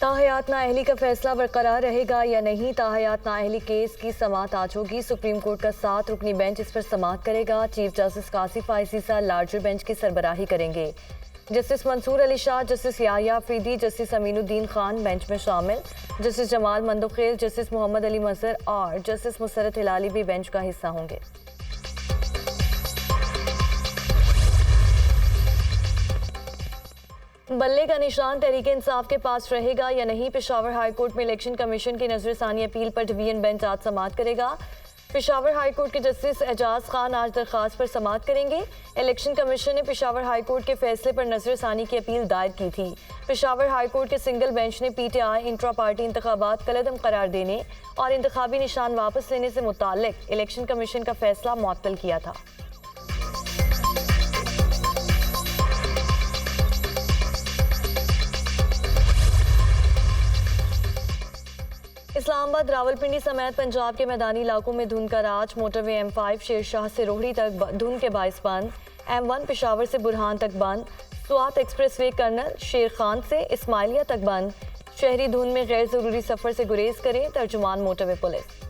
ताहयात नाअहली का फैसला बरकरार रहेगा या नहीं। ताहयात नाअहली केस की समाअत आज होगी। सुप्रीम कोर्ट का 7 रुकनी बेंच इस पर समाअत करेगा। Chief justice Qazi Faez Isa larger bench की सरबराही करेंगे। Justice Mansoor Ali Shah, justice Yahya Afridi, justice Aminuddin Khan bench में शामिल। जस्टिस जमाल मंदोखेल, जस्टिस मोहम्मद अली मजहर और जस्टिस मुसरत हिलाली भी बेंच का हिस्सा होंगे। बल्ले का निशान तहरीक इंसाफ के पास रहेगा या नहीं। पेशावर हाई कोर्ट में इलेक्शन कमीशन की नजरसानी अपील पर डिवीजन बेंच आज समाअत करेगा। पेशावर हाई कोर्ट के जस्टिस एजाज खान आज दरखास्त पर समाअत करेंगे। इलेक्शन कमीशन ने पेशावर हाई कोर्ट के फैसले पर नजरसानी की अपील दायर की थी। पेशावर हाई कोर्ट के सिंगल बेंच ने पीटीआई इंट्रा पार्टी इंतखाबात कलअदम करार देने और इंतखाबी निशान वापस लेने से मुताल्लिक इलेक्शन कमीशन का फैसला मुअत्तल किया था। इस्लामाबाद रावलपिंडी समेत पंजाब के मैदानी इलाकों में धुंध का राज। मोटरवे M5 शेरशाह से रोहड़ी तक धुंध के बाइस बंद। M1 पेशावर से बुरहान तक बंद। स्वात एक्सप्रेसवे कर्नल शेर खान से इस्माइलिया तक बंद। शहरी धुंध में गैर जरूरी सफर से गुरेज करें, तर्जुमान मोटरवे पुलिस।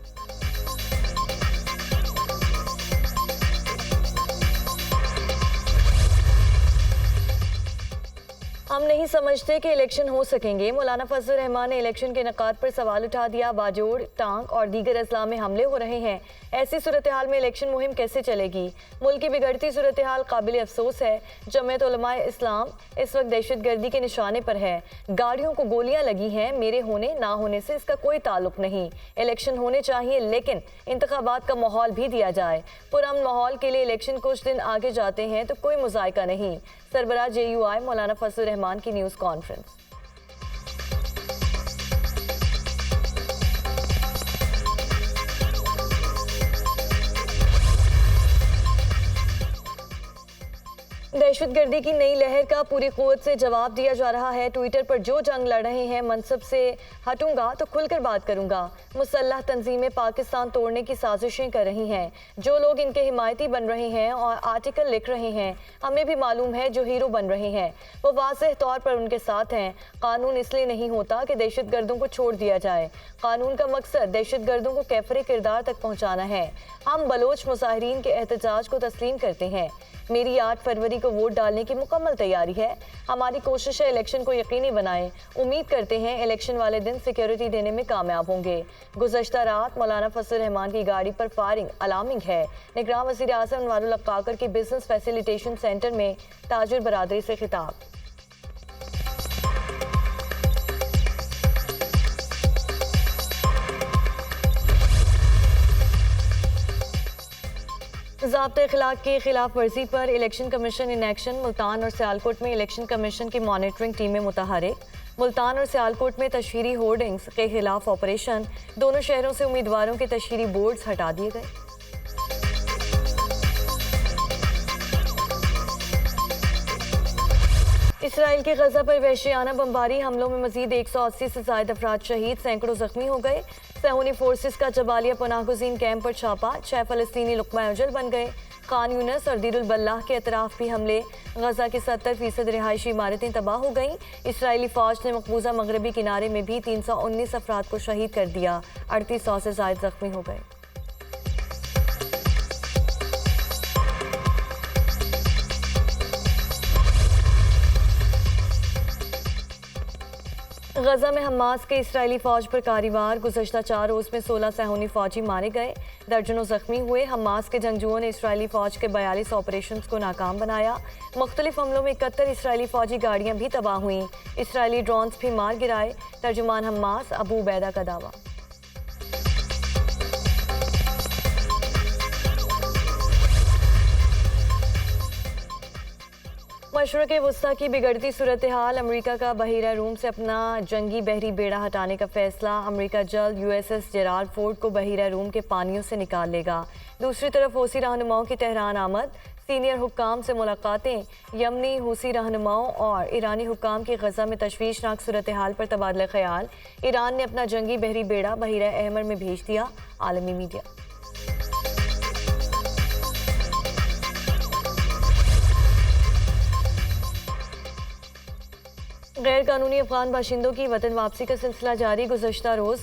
हम नहीं समझते कि इलेक्शन हो सकेंगे। मौलाना फजल रहमान ने इलेक्शन के इनेकाद पर सवाल उठा दिया। बाजोड़, टांग और दीगर अजला में हमले हो रहे हैं। ऐसी सूरत हाल में इलेक्शन मुहिम कैसे चलेगी। मुल्क की बिगड़ती सूरत हाल काबिल अफसोस है। जमीयत उलमाए इस्लाम इस वक्त दहशत गर्दी के निशाने पर है। गाड़ियों को गोलियां लगी हैं। मेरे होने ना होने से इसका कोई ताल्लुक नहीं। इलेक्शन होने चाहिए, लेकिन इंतखाबात का माहौल भी दिया जाए। पुरअमन माहौल के लिए इलेक्शन कुछ दिन आगे जाते हैं तो कोई मुजायका नहीं। सरबराह JUI मौलाना फजल रहमान की न्यूज़ कॉन्फ्रेंस। दहशतगर्दी की नई लहर का पूरी क़ुव्वत से जवाब दिया जा रहा है। ट्विटर पर जो जंग लड़ रहे हैं, मनसब से हटूंगा तो खुलकर बात करूंगा। मुसल्लह तंजीमें पाकिस्तान तोड़ने की साजिशें कर रही हैं। जो लोग इनके हिमायती बन रहे हैं और आर्टिकल लिख रहे हैं, हमें भी मालूम है जो हीरो बन रहे हैं वो वाज़ेह तौर पर उनके साथ हैं। कानून इसलिए नहीं होता कि दहशतगर्दों को छोड़ दिया जाए। कानून का मकसद दहशतगर्दों को कैफरे किरदार तक पहुँचाना है। हम बलोच मुजाहिरीन के एहतजाज को तस्लीम करते हैं। मेरी 8 फरवरी को वोट डालने की मुकम्मल तैयारी है। हमारी कोशिश है इलेक्शन को यकीनी बनाएं। उम्मीद करते हैं इलेक्शन वाले दिन सिक्योरिटी देने में कामयाब होंगे। गुज़श्ता रात मौलाना फजल रहमान की गाड़ी पर फायरिंग अलार्मिंग है। निगरान वज़ीर आज़म अनवारुल हक काकर के बिजनेस फैसिलिटेशन सेंटर में ताजिर बरादरी से खिताब। ज़ाब्ता अखलाक की खिलाफ वर्जी पर election commission in action. Multan और सियालकोट में इलेक्शन कमीशन की मॉनिटरिंग टीमें मुतहरिक। मुल्तान और सियालकोट में तशहीरी होर्डिंग्स के खिलाफ ऑपरेशन। दोनों शहरों से उम्मीदवारों के तशहीरी बोर्ड्स हटा दिए गए। इसराइल के गजा पर वहशियाना बमबारी हमलों में मजीद 180 से ज्यादा अफराद शहीद, सैकड़ों जख्मी हो गए। सहूनी फोर्सेस का जबालिया पनाहगुज़ीन कैंप पर छापा। 6 फ़लस्तीनी लुक़मा अजल बन गए। खान यूनस और दीरुल बल्लाह के अतराफ भी हमले। गजा की 70% रिहायशी इमारतें तबाह हो गईं। इसराइली फ़ौज ने मकबूजा मगरबी किनारे में भी 319 अफराद को शहीद कर दिया। 3800 से ज़ायद जख्मी हो गए। गजा में हमास के इसराइली फ़ौज पर कारवार। गुज़श्ता 4 रोज़ में 16 सहूनी फ़ौजी मारे गए, दर्जनों जख्मी हुए। हमास के जंगजुओं ने इसराइली फ़ौज के 42 ऑपरेशन को नाकाम बनाया। मुख्तलिफ हमलों में 71 इसराइली फ़ौजी गाड़ियाँ भी तबाह हुईं। इसराइली ड्रोन्स भी मार गिराए। तर्जुमान हमास अबू उबैदा का दावा। मशरक़ वस्ता की बिगड़ती सूरत हाल। अमरीका का बहीरा रूम से अपना जंगी बहरी बेड़ा हटाने का फैसला। अमरीका जल्द USS जेराल्ड फोर्ड को बहीरा रूम के पानियों से निकाल लेगा। दूसरी तरफ हूसी रहनुमाओं की तेहरान आमद। सीनियर हुक्काम से मुलाकातें। यमनी हूसी रहनुमाओं और ईरानी हुक्काम की गजा में तशवीशनाक सूरत हाल पर तबादला ख्याल। ईरान ने अपना जंगी बहरी बेड़ा बहीरा अहमर में भेज दिया। आलमी मीडिया। गैर कानूनी अफगान बाशिंदों की वतन वापसी का सिलसिला जारी। गुज़श्ता रोज़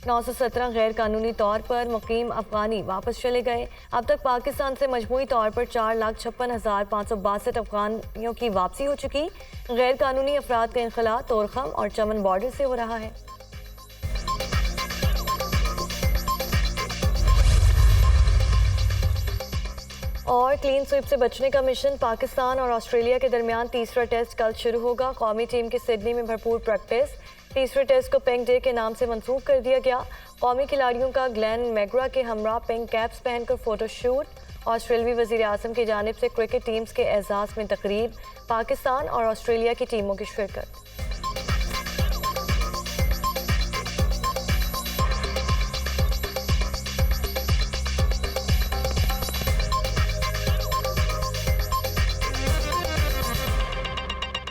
917 गैर कानूनी तौर पर मुकीम अफगानी वापस चले गए। अब तक पाकिस्तान से मजमूई तौर पर 4,56,562 अफगानियों की वापसी हो चुकी। गैर कानूनी अफराद का इनखला तोरखम और चमन बॉर्डर से हो रहा है। और क्लीन स्वीप से बचने का मिशन। पाकिस्तान और ऑस्ट्रेलिया के दरमियान तीसरा टेस्ट कल शुरू होगा। कौमी टीम की सिडनी में भरपूर प्रैक्टिस। तीसरे टेस्ट को पिंक डे के नाम से मंसूख कर दिया गया। कौमी खिलाड़ियों का ग्लेन मैग्रा के हमरा पिंक कैप्स पहनकर फोटोशूट। ऑस्ट्रेलवी वजीर आजम की जानिब से क्रिकेट टीम्स के एजाज़ में तकरीब। पाकिस्तान और ऑस्ट्रेलिया की टीमों की शिरकत।